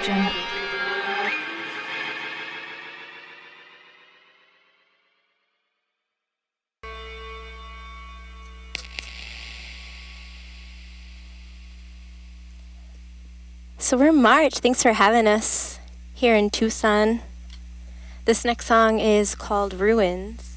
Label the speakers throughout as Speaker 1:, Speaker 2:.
Speaker 1: So we're MRCH. Thanks for having us here in Tucson. This next song is called Ruins.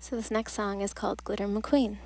Speaker 1: So this next song is called Glitter McQueen.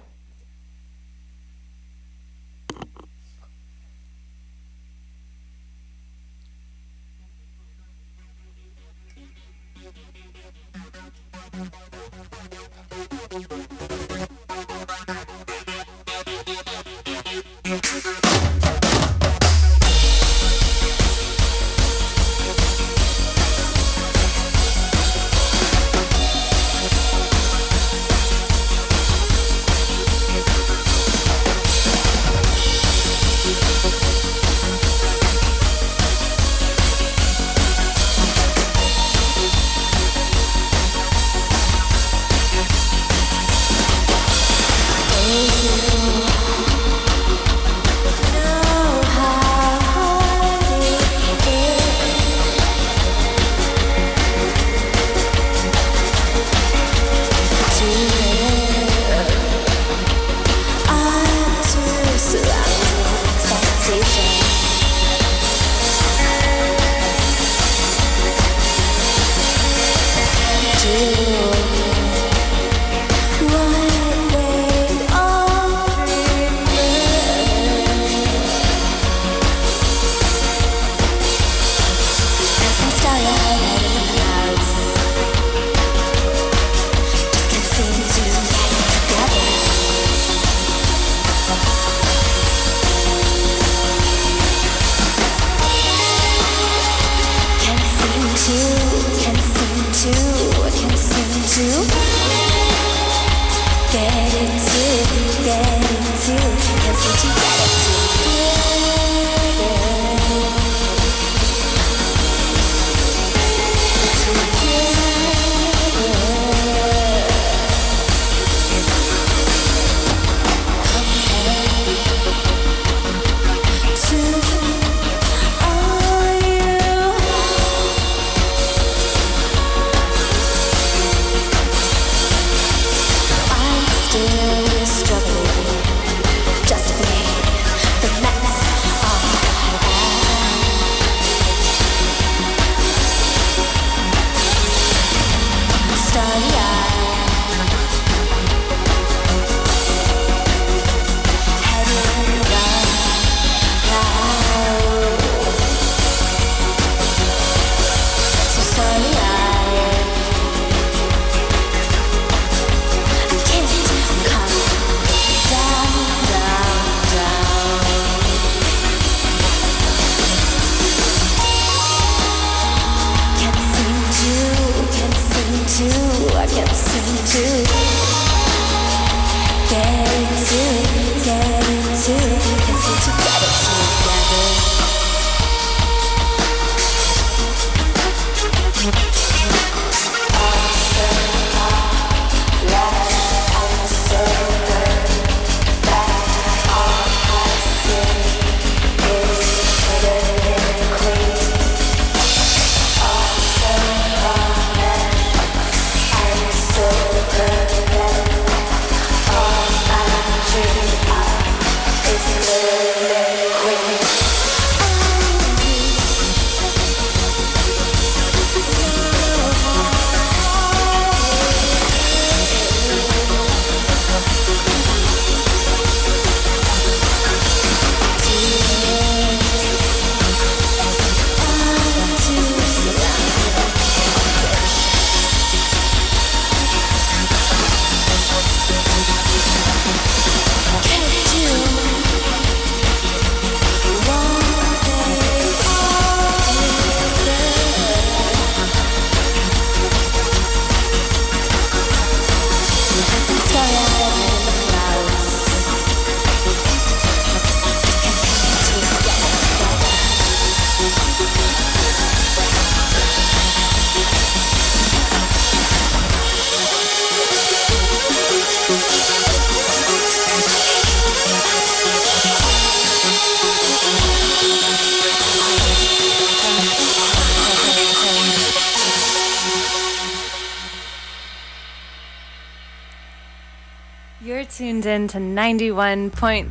Speaker 2: tuned in to 91.3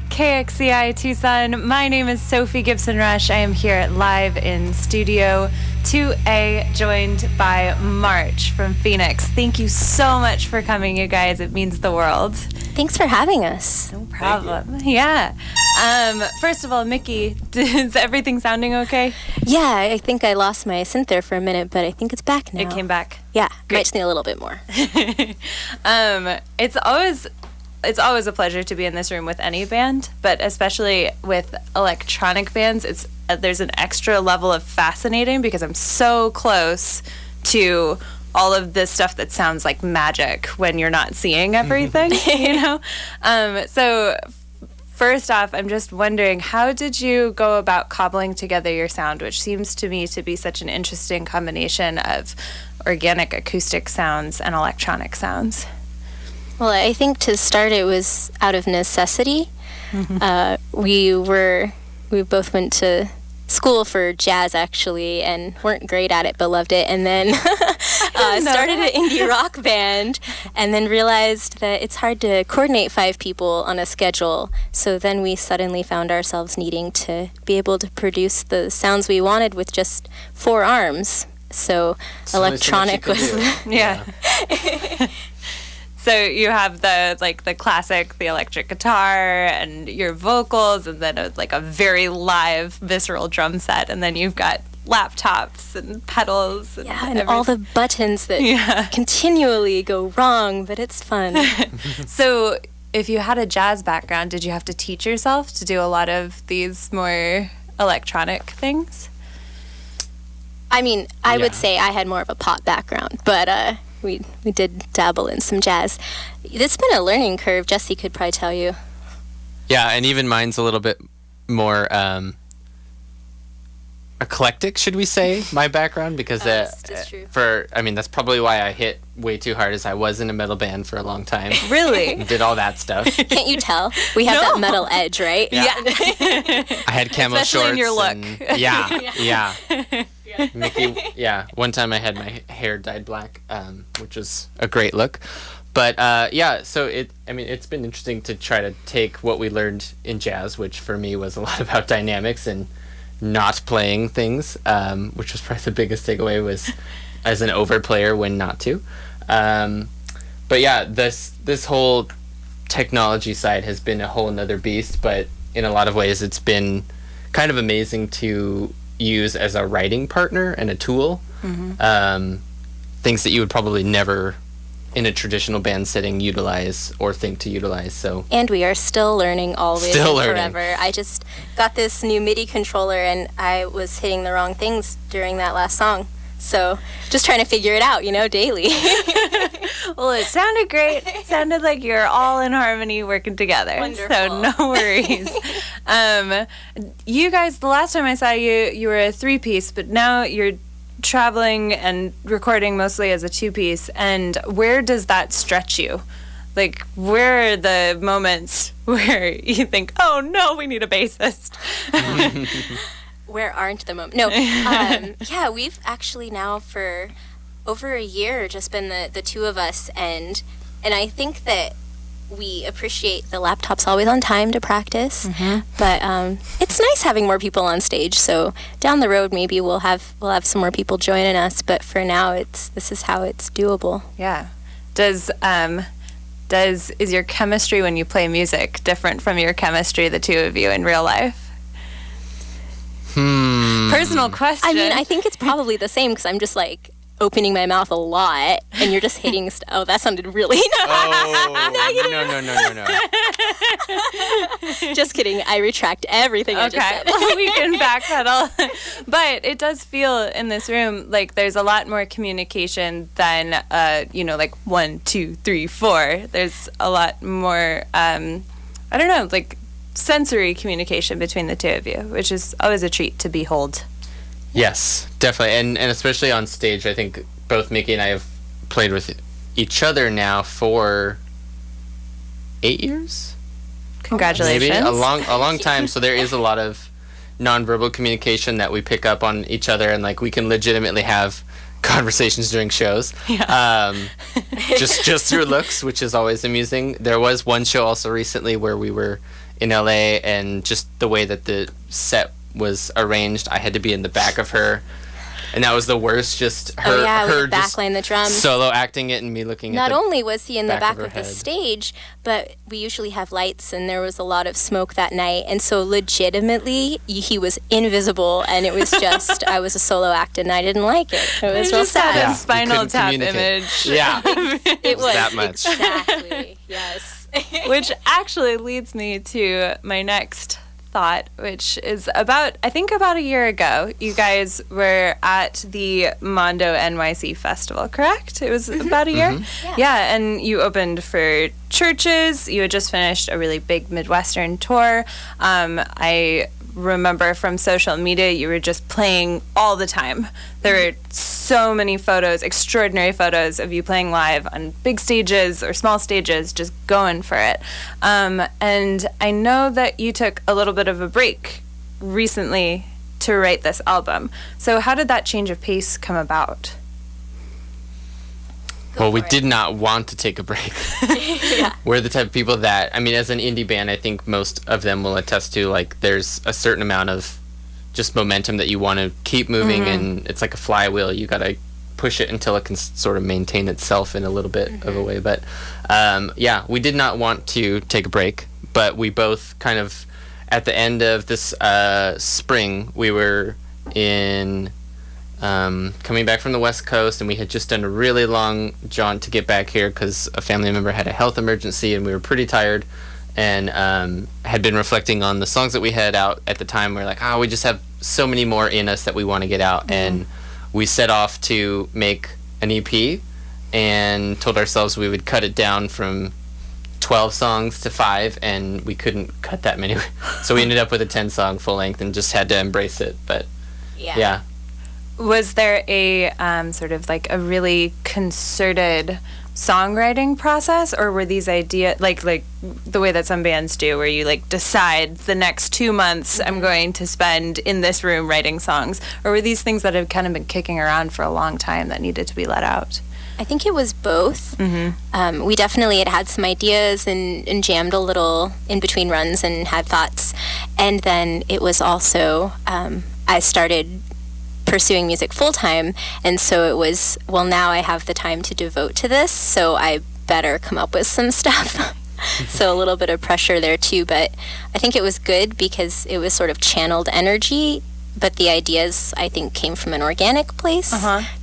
Speaker 2: KXCI Tucson. My name is Sophie Gibson Rush. I am here live in Studio 2A, joined by March from Phoenix. Thank you so much for coming, you guys. It means the world.
Speaker 1: Thanks for having us.
Speaker 2: No problem. Yeah. First of all, Mickey, is everything sounding okay?
Speaker 1: Yeah, I think I lost my synth there for a minute, but I think it's back now.
Speaker 2: It came back.
Speaker 1: Yeah,
Speaker 2: Great.
Speaker 1: might just need a little bit more.
Speaker 2: It's always a pleasure to be in this room with any band, but especially with electronic bands. There's an extra level of fascinating because I'm so close to all of this stuff that sounds like magic when you're not seeing everything, you know? So first off, I'm just wondering, how did you go about cobbling together your sound, which seems to me to be such an interesting combination of organic acoustic sounds and electronic sounds?
Speaker 1: Well, I think to start it was out of necessity. We both went to school for jazz, actually, and weren't great at it, but loved it. And then started an indie rock band, and then realized that it's hard to coordinate 5 people on a schedule. So then we suddenly found ourselves needing to be able to produce the sounds we wanted with just 4 arms. So electronic was
Speaker 2: yeah. So you have the classic, the electric guitar and your vocals, and then a very live, visceral drum set, and then you've got laptops and pedals.
Speaker 1: And all the buttons that continually go wrong, but it's fun.
Speaker 2: So if you had a jazz background, did you have to teach yourself to do a lot of these more electronic things?
Speaker 1: I mean, I would say I had more of a pop background, but we did dabble in some jazz. It's been a learning curve. Jesse could probably tell you.
Speaker 3: Yeah, and even mine's a little bit more eclectic, should we say, my background, because
Speaker 1: that's true.
Speaker 3: that's probably why I hit way too hard, as I was in a metal band for a long time.
Speaker 2: Really?
Speaker 3: Did all that stuff.
Speaker 1: Can't you tell? We have that metal edge, right?
Speaker 2: Yeah.
Speaker 3: I had camo
Speaker 2: Especially
Speaker 3: shorts.
Speaker 2: in your look.
Speaker 3: Yeah. Mickey, one time I had my hair dyed black, which was a great look. But so it's been interesting to try to take what we learned in jazz, which for me was a lot about dynamics and not playing things, which was probably the biggest takeaway, was as an overplayer when not to. But yeah, this whole technology side has been a whole nother beast, but in a lot of ways it's been kind of amazing to use as a writing partner and a tool. Things that you would probably never in a traditional band setting utilize or think to utilize. So, and
Speaker 1: we are still learning always, forever. I just got this new MIDI controller and I was hitting the wrong things during that last song. So just trying to figure it out, daily.
Speaker 2: Well, it sounded great. It sounded like you're all in harmony working together.
Speaker 1: Wonderful.
Speaker 2: So no worries. You guys, the last time I saw you, you were a 3-piece, but now you're traveling and recording mostly as a 2-piece. And where does that stretch you? Like, where are the moments where you think, oh no, we need a bassist?
Speaker 1: Where aren't the moments? No. We've actually now for over a year just been the 2 of us, and I think that we appreciate the laptop's always on time to practice, but it's nice having more people on stage. So down the road, maybe we'll have some more people joining us. But for now, this is how it's doable.
Speaker 2: Yeah. Is your chemistry when you play music different from your chemistry, the 2 of you, in real life? Personal question.
Speaker 1: I mean, I think it's probably the same because I'm just opening my mouth a lot, and you're just hitting stuff. Oh, that sounded really
Speaker 3: No.
Speaker 1: Just kidding. I retract everything I just said.
Speaker 2: We can backpedal. But it does feel in this room like there's a lot more communication than 1, 2, 3, 4. There's a lot more sensory communication between the 2 of you, which is always a treat to behold.
Speaker 3: Yes, definitely. And especially on stage, I think both Mickey and I have played with each other now for 8 years?
Speaker 2: Congratulations.
Speaker 3: Maybe a long time. So there is a lot of nonverbal communication that we pick up on each other, and we can legitimately have conversations during shows. Just through looks, which is always amusing. There was one show also recently where we were in LA, and just the way that the set was arranged, I had to be in the back of her, and that was the worst. Just her
Speaker 1: with backline the drums,
Speaker 3: solo acting it, and me looking
Speaker 1: Not
Speaker 3: at the
Speaker 1: only was he in the back of the
Speaker 3: head.
Speaker 1: stage, but we usually have lights, and there was a lot of smoke that night, and so legitimately he was invisible, and it was just I was a solo act, and I didn't like it. It was real sad.
Speaker 2: Had a
Speaker 3: Yeah,
Speaker 2: spinal
Speaker 3: couldn't
Speaker 2: tap
Speaker 3: communicate.
Speaker 2: image.
Speaker 3: Yeah,
Speaker 1: It was
Speaker 3: that much.
Speaker 1: exactly yes.
Speaker 2: Which actually leads me to my next thought, which is about a year ago, you guys were at the Mondo NYC Festival, correct? It was about a year?
Speaker 3: Mm-hmm.
Speaker 2: Yeah, and you opened for churches. You had just finished a really big Midwestern tour. I remember from social media, you were just playing all the time. There were so many photos, extraordinary photos of you playing live on big stages or small stages, just going for it. And I know that you took a little bit of a break recently to write this album. So how did that change of pace come about?
Speaker 3: Well, we did not want to take a break.
Speaker 1: Yeah.
Speaker 3: We're the type of people that, I mean, as an indie band, I think most of them will attest to, like, there's a certain amount of just momentum that you want to keep moving, and it's like a flywheel. You got to push it until it can sort of maintain itself in a little bit of a way. But, yeah, we did not want to take a break, but we both kind of, at the end of this spring, we were in... coming back from the West Coast, and we had just done a really long jaunt to get back here because a family member had a health emergency, and we were pretty tired, and had been reflecting on the songs that we had out at the time. We were like, we just have so many more in us that we want to get out, and we set off to make an EP and told ourselves we would cut it down from 12 songs to 5, and we couldn't cut that many. So we ended up with a 10-song full length and just had to embrace it. But yeah.
Speaker 2: Was there a sort of like a really concerted songwriting process, or were these ideas like the way that some bands do, where you like decide the next 2 months I'm going to spend in this room writing songs, or were these things that had kind of been kicking around for a long time that needed to be let out?
Speaker 1: I think it was both. We definitely had some ideas and jammed a little in between runs and had thoughts, and then it was also I started pursuing music full-time, and so it was, well, now I have the time to devote to this, so I better come up with some stuff. So a little bit of pressure there too, but I think it was good because it was sort of channeled energy, but the ideas I think came from an organic place,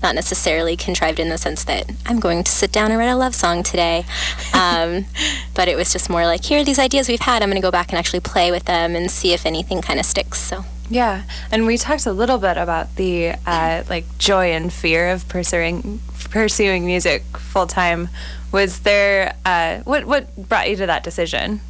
Speaker 1: not necessarily contrived in the sense that I'm going to sit down and write a love song today. But it was just more like, here are these ideas we've had, I'm going to go back and actually play with them and see if anything kind of sticks. So
Speaker 2: yeah, and we talked a little bit about the like joy and fear of pursuing music full time. Was there what brought you to that decision?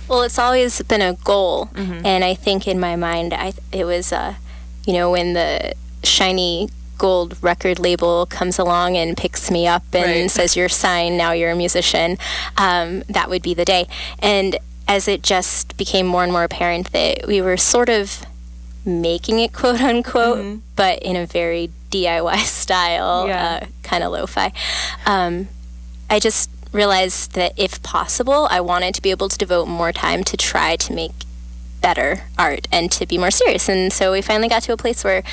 Speaker 1: Well, it's always been a goal, and I think in my mind, it was when the shiny gold record label comes along and picks me up and says you're signed, now you're a musician. That would be the day, and as it just became more and more apparent that we were sort of making it, quote unquote, but in a very DIY style, kind of lo-fi. I just realized that if possible, I wanted to be able to devote more time to try to make better art and to be more serious. And so we finally got to a place where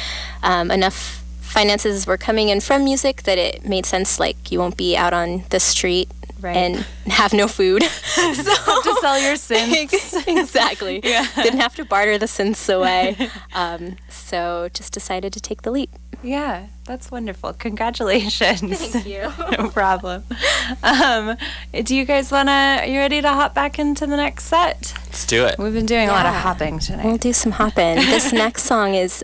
Speaker 1: enough finances were coming in from music that it made sense, like you won't be out on the street and have no food. So
Speaker 2: have to sell your synths.
Speaker 1: Exactly. Didn't have to barter the synths away. So just decided to take the leap.
Speaker 2: Yeah, that's wonderful. Congratulations.
Speaker 1: Thank you.
Speaker 2: No problem. Do you guys are you ready to hop back into the next set?
Speaker 3: Let's do it.
Speaker 2: We've been doing a lot of hopping tonight.
Speaker 1: We'll do some hopping. This next song is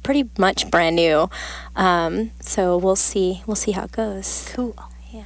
Speaker 1: pretty much brand new. So we'll see how it goes.
Speaker 2: Cool.
Speaker 1: Yeah.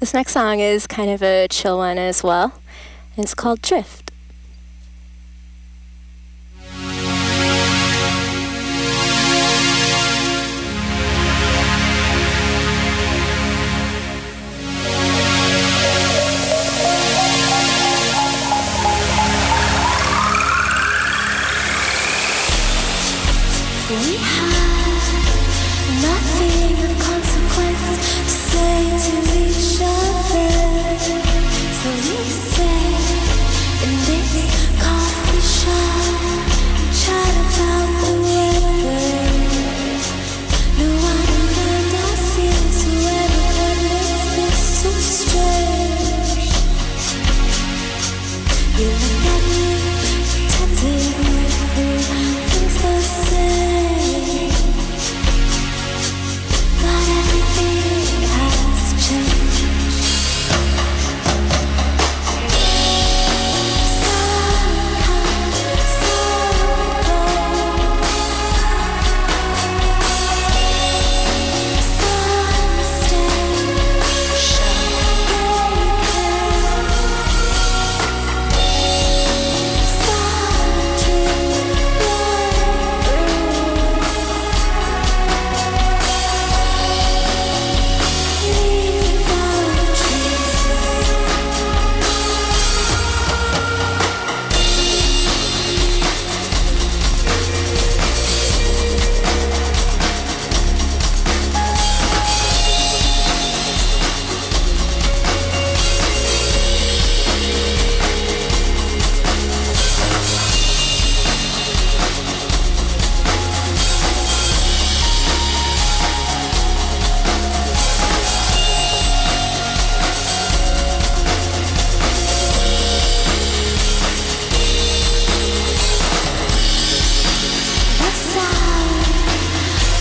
Speaker 1: This next song is kind of a chill one as well. It's called Drift.
Speaker 4: We have nothing of consequence to say to each other, so we say in this coffee shop, chat about the weather. No one around us seems to ever makes this so strange. You look at me, pretending everything's the same. But everything has changed. Some come, some go. Some stay, show they care. Some dream leave our trees. The sound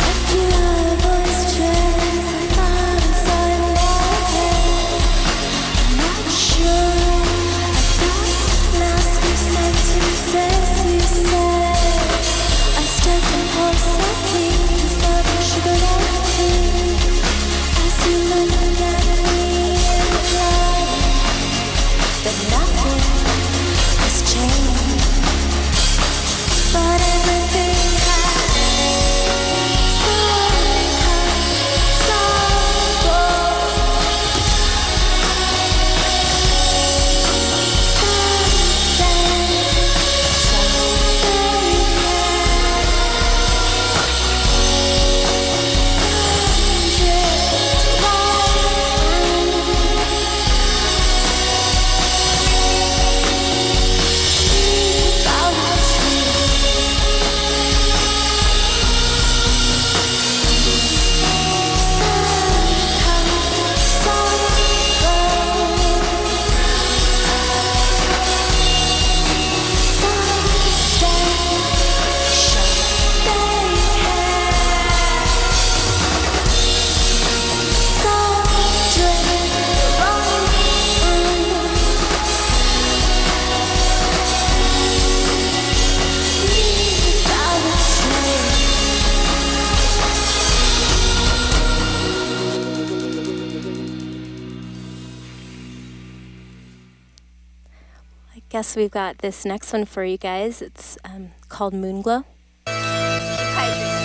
Speaker 4: of your voice trails I found inside my head. I'm not sure about nasty sentences you said. I stood and paused second to some sugar and tea as you looked at me and replied that nothing has changed. But everything has changed. Some come, some go. Some stay, show they care. Some drift away. Leave our trees.
Speaker 1: I guess we've got this next one for you guys. It's called Moonglow. Keep hydrated.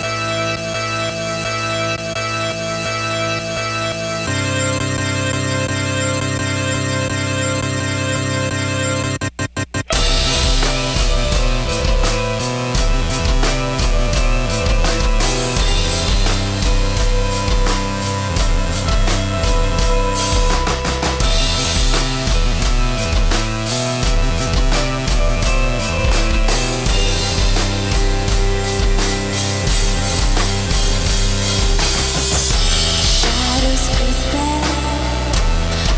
Speaker 4: Shadows prepare.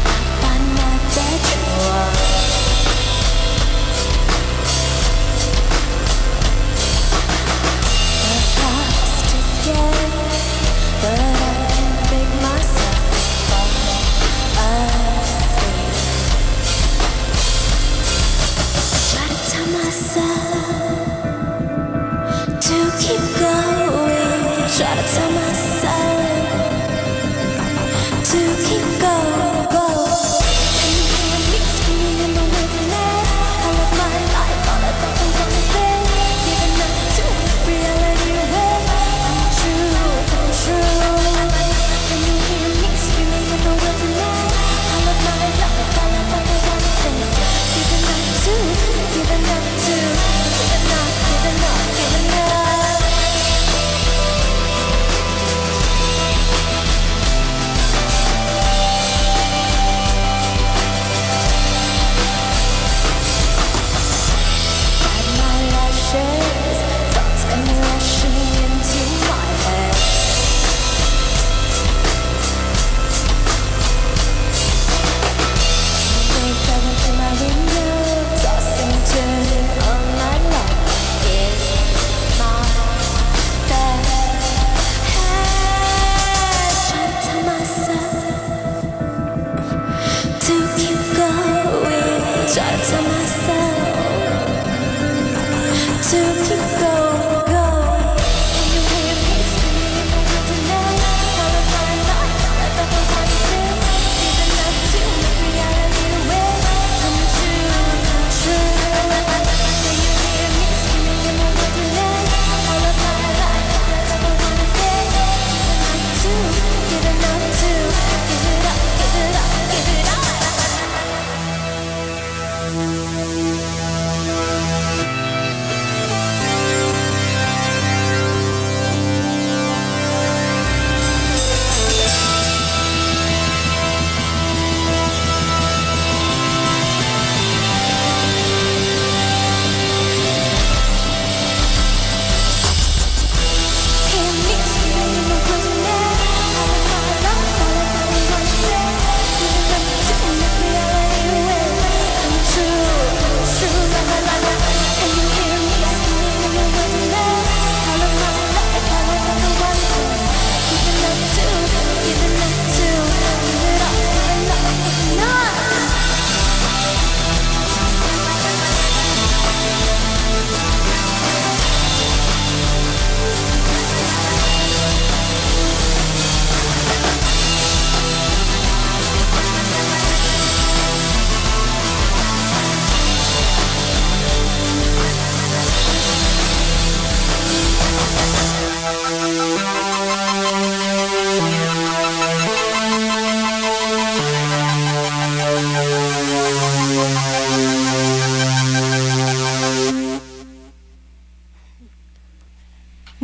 Speaker 4: I find my bedroom. The thoughts together, but I can't break myself from asleep. Try to tell myself to keep going. Try to tell myself to keep going.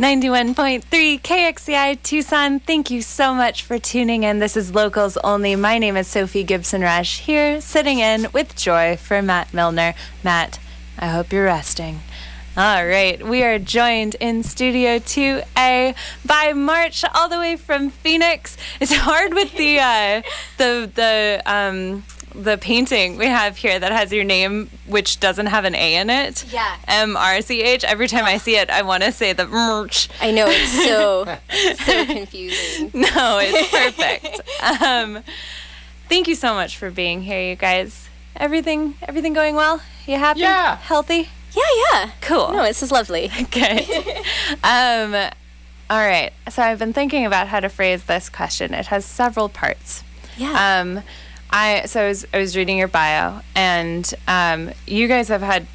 Speaker 2: 91.3 KXCI Tucson. Thank you so much for tuning in. This is Locals Only. My name is Sophie Gibson-Rush, here sitting in with joy for Matt Milner. Matt, I hope you're resting. All right, we are joined in Studio 2A by March, all the way from Phoenix. It's hard with the painting we have here that has your name, which doesn't have an A in it.
Speaker 1: Yeah.
Speaker 2: MRCH. Every time I see it, I want to say the merch.
Speaker 1: I know, it's so confusing.
Speaker 2: No, it's perfect. Thank you so much for being here, you guys. Everything going well? You happy?
Speaker 3: Yeah.
Speaker 2: Healthy?
Speaker 1: Yeah.
Speaker 2: Cool.
Speaker 1: No, this is lovely.
Speaker 2: Good. All right. So I've been thinking about how to phrase this question. It has several parts.
Speaker 1: Yeah.
Speaker 2: I was reading your bio, and you guys have had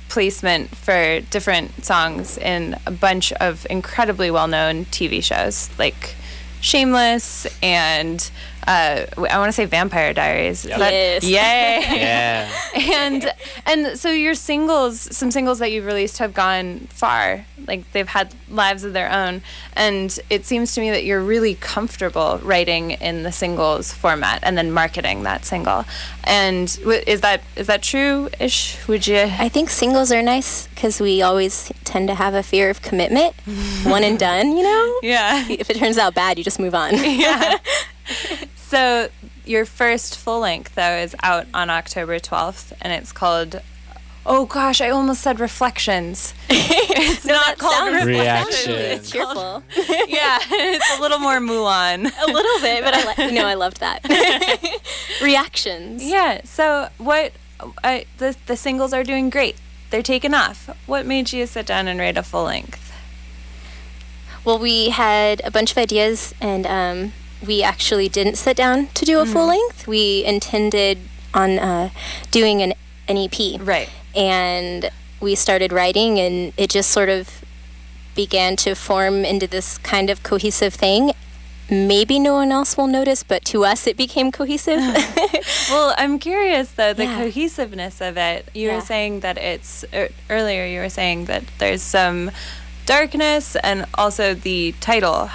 Speaker 2: placement for different songs in a bunch of incredibly well-known TV shows, like Shameless and I want to say Vampire Diaries.
Speaker 3: Yep.
Speaker 1: Yes.
Speaker 2: Yay!
Speaker 3: Yeah.
Speaker 2: And so your some singles that you've released have gone far. Like, they've had lives of their own. And it seems to me that you're really comfortable writing in the singles format and then marketing that single. And is that true-ish? Would you?
Speaker 1: I think singles are nice because we always tend to have a fear of commitment. One and done, you know?
Speaker 2: Yeah.
Speaker 1: If it turns out bad, you just move on.
Speaker 2: Yeah. So your first full length, though, is out on October 12th, and it's called, oh gosh, I almost said Reflections. It's not called
Speaker 3: Reaction.
Speaker 1: It's cheerful.
Speaker 2: Yeah, it's a little more Mulan.
Speaker 1: A little bit, but I loved that. Reactions.
Speaker 2: Yeah, so the singles are doing great. They're taking off. What made you sit down and write a full length?
Speaker 1: Well, we had a bunch of ideas, and we actually didn't sit down to do a full length. We intended on doing an EP.
Speaker 2: Right.
Speaker 1: And we started writing, and it just sort of began to form into this kind of cohesive thing. Maybe no one else will notice, but to us it became cohesive.
Speaker 2: Well, I'm curious, though, the
Speaker 1: Yeah.
Speaker 2: cohesiveness of it. You
Speaker 1: Yeah.
Speaker 2: were saying that earlier you were saying that there's some darkness, and also the title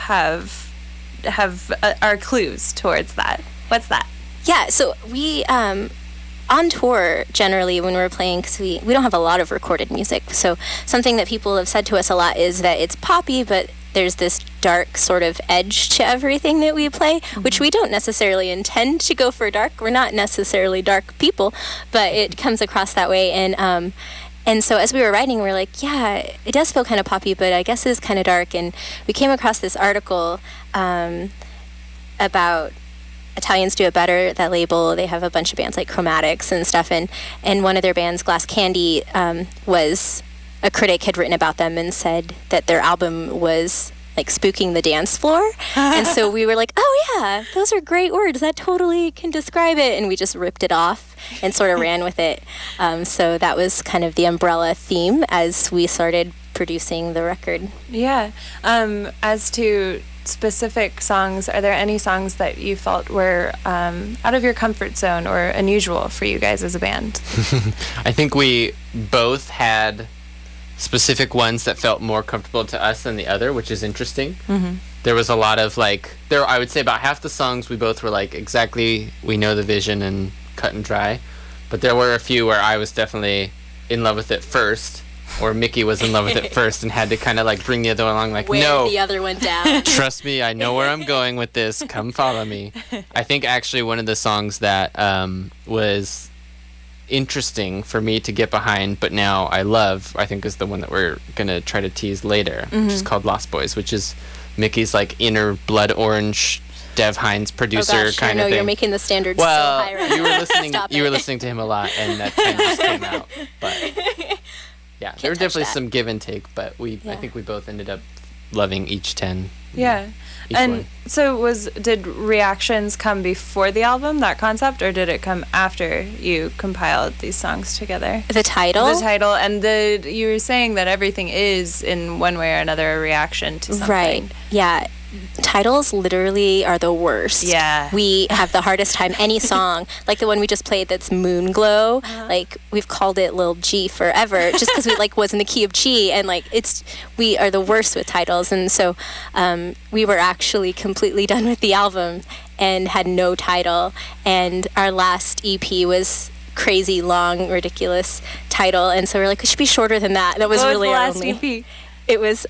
Speaker 2: are clues towards that. What's that?
Speaker 1: Yeah, so we on tour generally when we're playing, because we don't have a lot of recorded music, so something that people have said to us a lot is that it's poppy, but there's this dark sort of edge to everything that we play, which we don't necessarily intend to go for dark. We're not necessarily dark people, but it comes across that way. And so as we were writing, we were like, yeah, it does feel kind of poppy, but I guess it is kind of dark. And we came across this article about Italians Do It Better, that label. They have a bunch of bands like Chromatics and stuff. And one of their bands, Glass Candy, was a critic had written about them and said that their album was like spooking the dance floor. And so we were like, oh yeah, those are great words. That totally can describe it. And we just ripped it off and sort of ran with it. So that was kind of the umbrella theme as we started producing the record.
Speaker 2: Yeah. As to specific songs, are there any songs that you felt were out of your comfort zone or unusual for you guys as a band?
Speaker 3: I think we both had specific ones that felt more comfortable to us than the other, which is interesting. Mm-hmm. There was a lot of I would say about half the songs we both were like, exactly, we know the vision and cut and dry. But there were a few where I was definitely in love with it first, or Mickey was in love with it first and had to kind of like bring the other one along, like,
Speaker 1: Wear
Speaker 3: no,
Speaker 1: the other one down.
Speaker 3: trust me, I know where I'm going with this. Come follow me. I think actually one of the songs that was interesting for me to get behind, but now I think is the one that we're gonna try to tease later, which is called Lost Boys, which is Mickey's like inner blood orange Dev Hines producer kind of thing.
Speaker 1: You're making the standards
Speaker 3: well,
Speaker 1: so high right
Speaker 3: you were
Speaker 1: now.
Speaker 3: listening.
Speaker 1: Stop
Speaker 3: You were
Speaker 1: it.
Speaker 3: listening to him a lot, and that kind of just came out. But yeah, there were
Speaker 1: touch
Speaker 3: definitely
Speaker 1: that.
Speaker 3: some give and take, but I
Speaker 1: Yeah.
Speaker 3: think we both ended up loving each 10.
Speaker 2: Yeah.
Speaker 3: Each
Speaker 2: And
Speaker 3: one.
Speaker 2: so did Reactions come before the album, that concept, or did it come after you compiled these songs together?
Speaker 1: The title?
Speaker 2: The title, and you were saying that everything is in one way or another a reaction to something.
Speaker 1: Right. Yeah. Titles literally are the worst.
Speaker 2: Yeah.
Speaker 1: We have the hardest time. Any song, like the one we just played that's Moon Glow, like we've called it Lil G forever just because we like was in the key of G, and like we are the worst with titles. And so we were actually completely done with the album and had no title. And our last EP was crazy long, ridiculous title. And so we're like, it should be shorter than that. That was
Speaker 2: What
Speaker 1: really
Speaker 2: was the
Speaker 1: our
Speaker 2: last
Speaker 1: only.
Speaker 2: EP?
Speaker 1: It was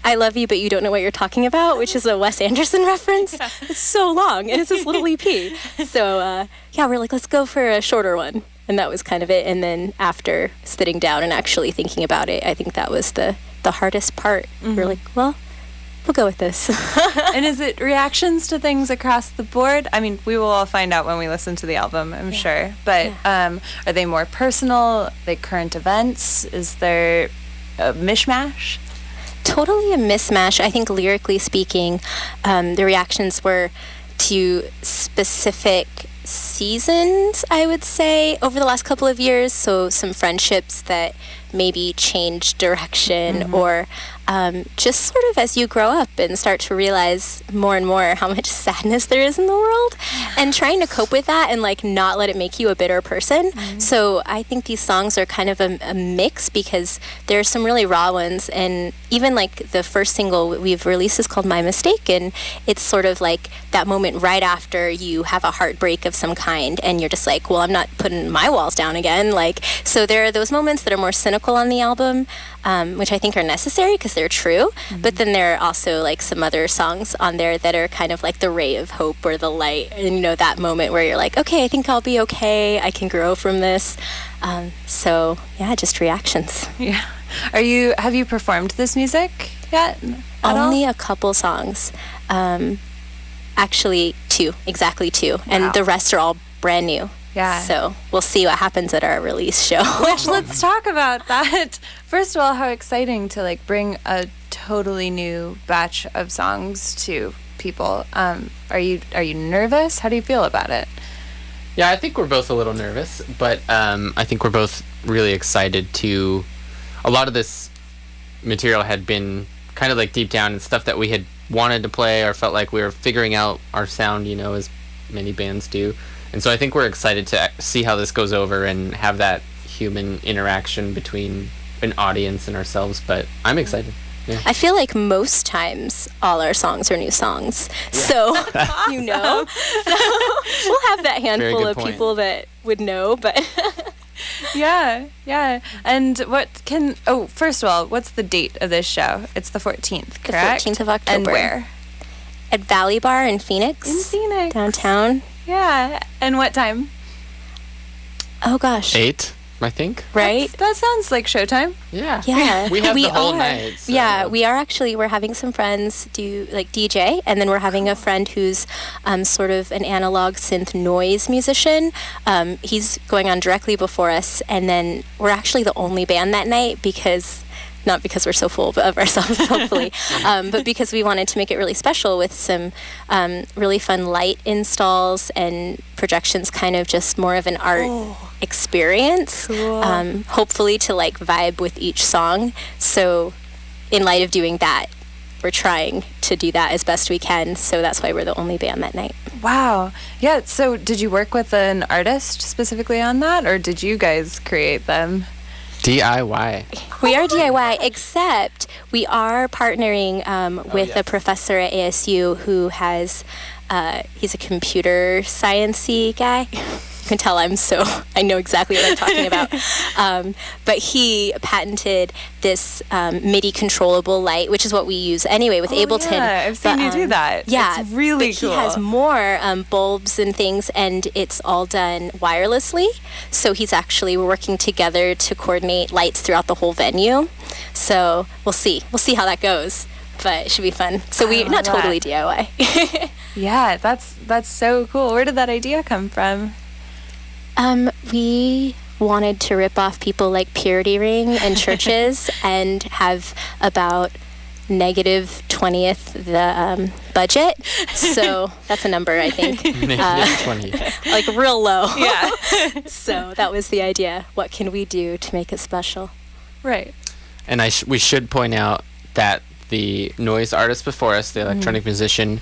Speaker 1: I Love You, But You Don't Know What You're Talking About, which is a Wes Anderson reference. Yeah. It's so long, and it's this little EP. So, we're like, let's go for a shorter one. And that was kind of it. And then after sitting down and actually thinking about it, I think that was the hardest part. We're like, well, we'll go with this.
Speaker 2: And is it reactions to things across the board? I mean, we will all find out when we listen to the album, I'm sure. But are they more personal, like current events? Is there a mishmash?
Speaker 1: Totally a mismatch. I think lyrically speaking, the reactions were to specific seasons, I would say, over the last couple of years. So some friendships that maybe changed direction, or just sort of as you grow up and start to realize more and more how much sadness there is in the world, and trying to cope with that and like not let it make you a bitter person. So I think these songs are kind of a mix, because there's some really raw ones, and even like the first single we've released is called My Mistake, and it's sort of like that moment right after you have a heartbreak of some kind and you're just like, well, I'm not putting my walls down again. Like, so there are those moments that are more cynical on the album, which I think are necessary because they're true. But then there are also like some other songs on there that are kind of like the ray of hope or the light, and you know, that moment where you're like, okay, I think I'll be okay, I can grow from this. So yeah, just reactions.
Speaker 2: Yeah. Have you performed this music yet?
Speaker 1: Only a couple songs. Actually exactly two. And the rest are all brand new.
Speaker 2: Yeah.
Speaker 1: So we'll see what happens at our release show.
Speaker 2: Which, let's talk about that. First of all, how exciting to like bring a totally new batch of songs to people. Are you nervous? How do you feel about it?
Speaker 3: Yeah, I think we're both a little nervous, but I think we're both really excited to. A lot of this material had been kind of like deep down and stuff that we had wanted to play or felt like we were figuring out our sound, you know, as many bands do. And so I think we're excited to see how this goes over and have that human interaction between an audience and ourselves. But I'm excited. Yeah.
Speaker 1: I feel like most times all our songs are new songs. Yeah. So, awesome. You know, so we'll have that handful of people that would know, but...
Speaker 2: Yeah. And first of all, what's the date of this show? It's the 14th, correct?
Speaker 1: The 14th of October.
Speaker 2: And where?
Speaker 1: At Valley Bar in Phoenix.
Speaker 2: In Phoenix.
Speaker 1: Downtown.
Speaker 2: Yeah. And what time?
Speaker 1: Oh, gosh.
Speaker 3: 8, I think.
Speaker 1: Right?
Speaker 2: That sounds like showtime.
Speaker 3: Yeah.
Speaker 1: Yeah.
Speaker 3: We have the whole night. So.
Speaker 1: Yeah, we're having some friends do like DJ, and then we're having a friend who's sort of an analog synth noise musician. He's going on directly before us, and then we're actually the only band that night not because we're so full of ourselves, hopefully, but because we wanted to make it really special with some really fun light installs and projections, kind of just more of an art experience,
Speaker 2: cool.
Speaker 1: Hopefully to like vibe with each song. So in light of doing that, we're trying to do that as best we can. So that's why we're the only band that night.
Speaker 2: Wow. Yeah, so did you work with an artist specifically on that, or did you guys create them?
Speaker 3: DIY.
Speaker 1: We are DIY, except we are partnering with a professor at ASU who has, he's a computer science-y guy. You can tell I know exactly what I'm talking about. But he patented this MIDI controllable light, which is what we use anyway with Ableton.
Speaker 2: Yeah, I've seen you do that.
Speaker 1: Yeah,
Speaker 2: it's really
Speaker 1: but
Speaker 2: cool.
Speaker 1: He has more bulbs and things, and it's all done wirelessly. So we're working together to coordinate lights throughout the whole venue. So we'll see how that goes. But it should be fun. So we're not totally DIY.
Speaker 2: Yeah, that's so cool. Where did that idea come from?
Speaker 1: We wanted to rip off people like Purity Ring and churches and have about -20th the budget. So that's a number, I think.
Speaker 3: -20.
Speaker 1: Like real low.
Speaker 2: Yeah.
Speaker 1: So that was the idea. What can we do to make it special?
Speaker 2: Right.
Speaker 3: And we should point out that the noise artist before us, the electronic musician,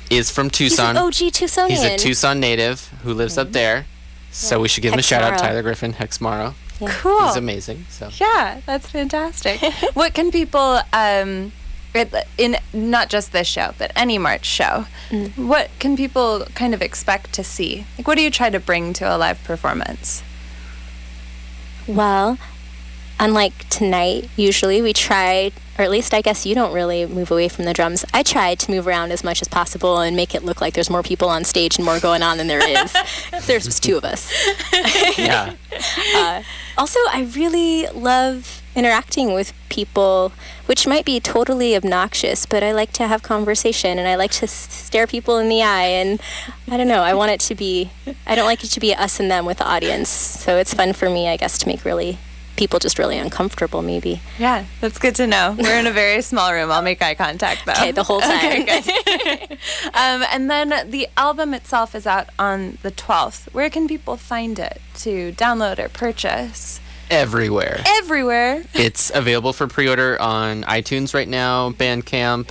Speaker 3: is from
Speaker 1: He's
Speaker 3: Tucson.
Speaker 1: an OG Tucsonian.
Speaker 3: He's a Tucson native who lives up there. So we should give him a shout out,
Speaker 1: Hexmaro.
Speaker 3: Tyler Griffin, Hexmaro.
Speaker 2: Cool.
Speaker 3: He's amazing. So
Speaker 2: Yeah, that's fantastic. What can people, in not just this show, but any March show, what can people kind of expect to see? Like, what do you try to bring to a live performance?
Speaker 1: Well, unlike tonight, usually we try, or at least I guess you don't really move away from the drums. I try to move around as much as possible and make it look like there's more people on stage and more going on than there is. There's just two of us.
Speaker 3: yeah.
Speaker 1: Also, I really love interacting with people, which might be totally obnoxious, but I like to have conversation and I like to stare people in the eye, and I don't know, I don't like it to be us and them with the audience. So it's fun for me, I guess, to make people just really uncomfortable, maybe.
Speaker 2: Yeah, that's good to know. We're in a very small room. I'll make eye contact, though.
Speaker 1: Okay, the whole time.
Speaker 2: Okay, good. And then the album itself is out on the 12th. Where can people find it to download or purchase?
Speaker 3: Everywhere.
Speaker 2: Everywhere.
Speaker 3: It's available for pre-order on iTunes right now, Bandcamp,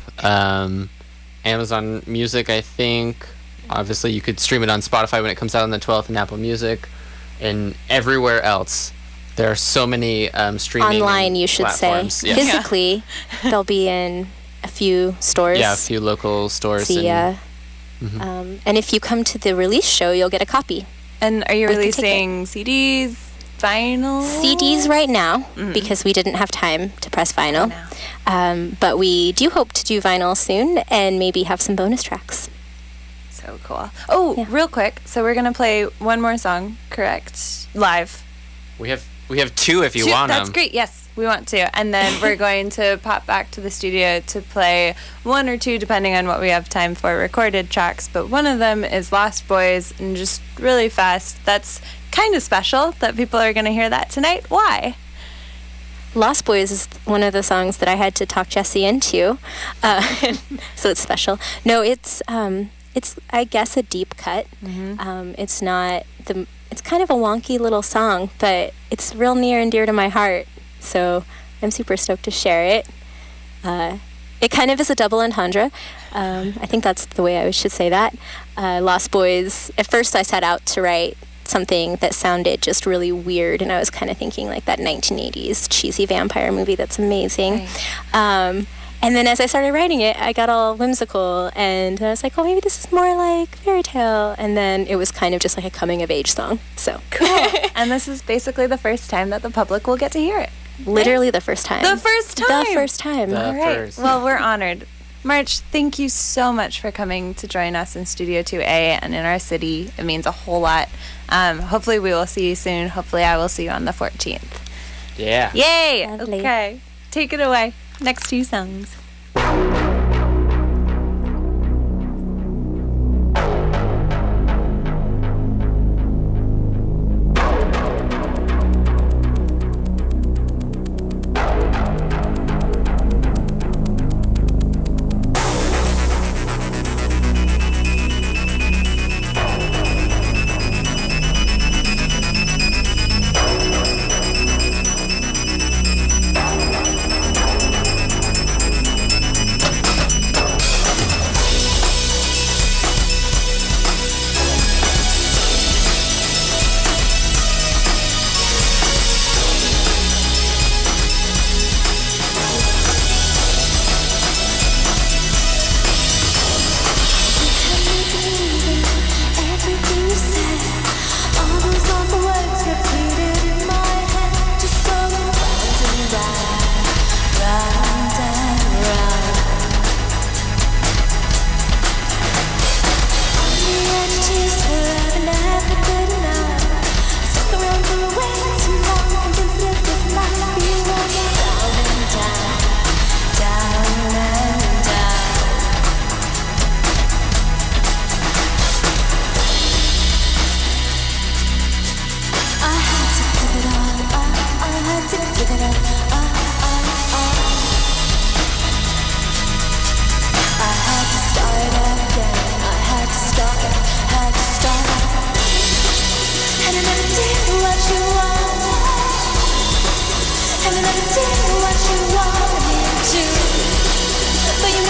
Speaker 3: Amazon Music, I think. Obviously, you could stream it on Spotify when it comes out on the 12th, and Apple Music, and everywhere else. There are so many streaming
Speaker 1: Online, you should say.
Speaker 3: platforms. Yes.
Speaker 1: Physically, they'll be in a few stores.
Speaker 3: Yeah, a few local stores.
Speaker 1: See ya.
Speaker 3: And,
Speaker 1: And if you come to the release show, you'll get a copy.
Speaker 2: And are you
Speaker 1: With the
Speaker 2: releasing CDs, vinyl?
Speaker 1: CDs right now, because we didn't have time to press vinyl. But we do hope to do vinyl soon and maybe have some bonus tracks.
Speaker 2: So cool. Oh,
Speaker 1: Yeah.
Speaker 2: real quick. So we're going to play one more song, correct? Live.
Speaker 3: we have two if you
Speaker 2: Two-
Speaker 3: want them.
Speaker 2: That's great. Yes, we want to. And then we're going to pop back to the studio to play one or two, depending on what we have time for, recorded tracks. But one of them is Lost Boys, and just really fast. That's kind of special that people are going to hear that tonight. Why?
Speaker 1: Lost Boys is one of the songs that I had to talk Jesse into, so it's special. No, it's I guess a deep cut. It's not it's kind of a wonky little song, but it's real near and dear to my heart. So I'm super stoked to share it. It kind of is a double entendre. I think that's the way I should say that. Lost Boys. At first, I set out to write something that sounded just really weird, and I was kind of thinking like that 1980s cheesy vampire movie that's amazing. And then as I started writing it, I got all whimsical, and I was like, oh, maybe this is more like fairy tale. And then it was kind of just like a coming of age song. So
Speaker 2: Cool. And this is basically the first time that the public will get to hear it.
Speaker 1: literally the first time.
Speaker 2: The first time.
Speaker 1: The first time.
Speaker 3: The
Speaker 2: All right.
Speaker 3: first.
Speaker 2: Well, we're honored. March, thank you so much for coming to join us in Studio 2A and in our city. It means a whole lot. Hopefully we will see you soon. Hopefully I will see you on the 14th.
Speaker 3: Yeah.
Speaker 2: Yay!
Speaker 1: Lovely.
Speaker 2: Okay. Take it away. Next two songs.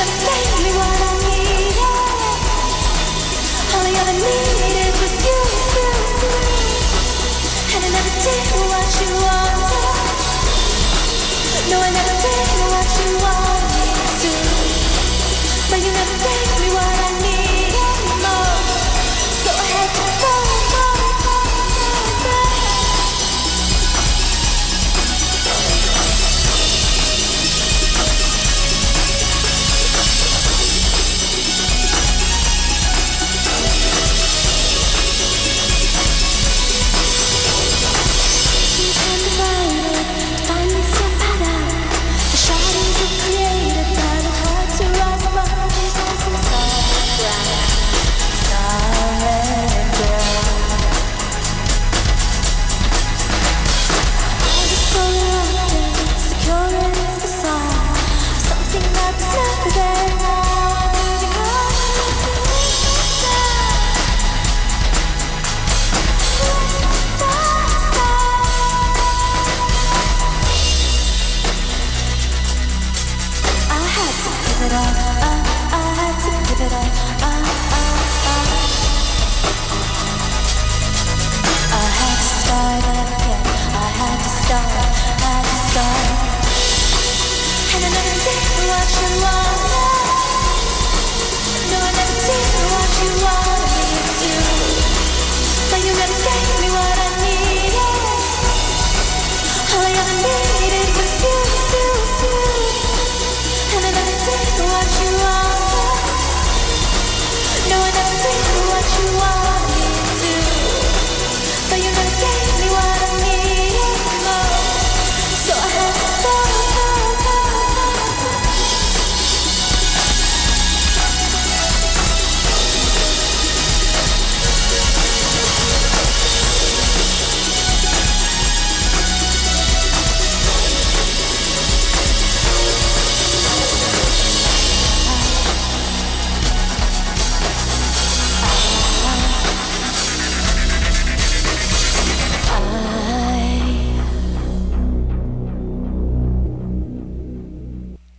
Speaker 4: never gave me what I needed. All I ever needed was you, you, you. And I never did what you wanted. No, I never did what you wanted me to. But you never gave me what I needed most. So I had to go.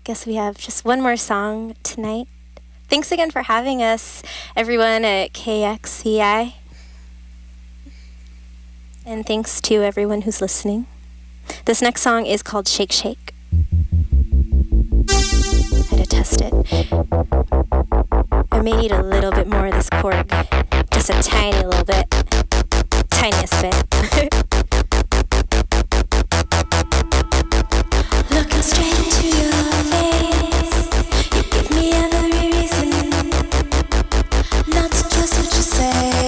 Speaker 1: Guess we have just one more song tonight. Thanks again for having us, everyone at KXCI. And thanks to everyone who's listening. This next song is called Shake Shake. I had to test it. I may need a little bit more of this cork. Just a tiny little bit. Tiniest bit.
Speaker 4: Looking straight into your face, you give me every reason not to trust what you say.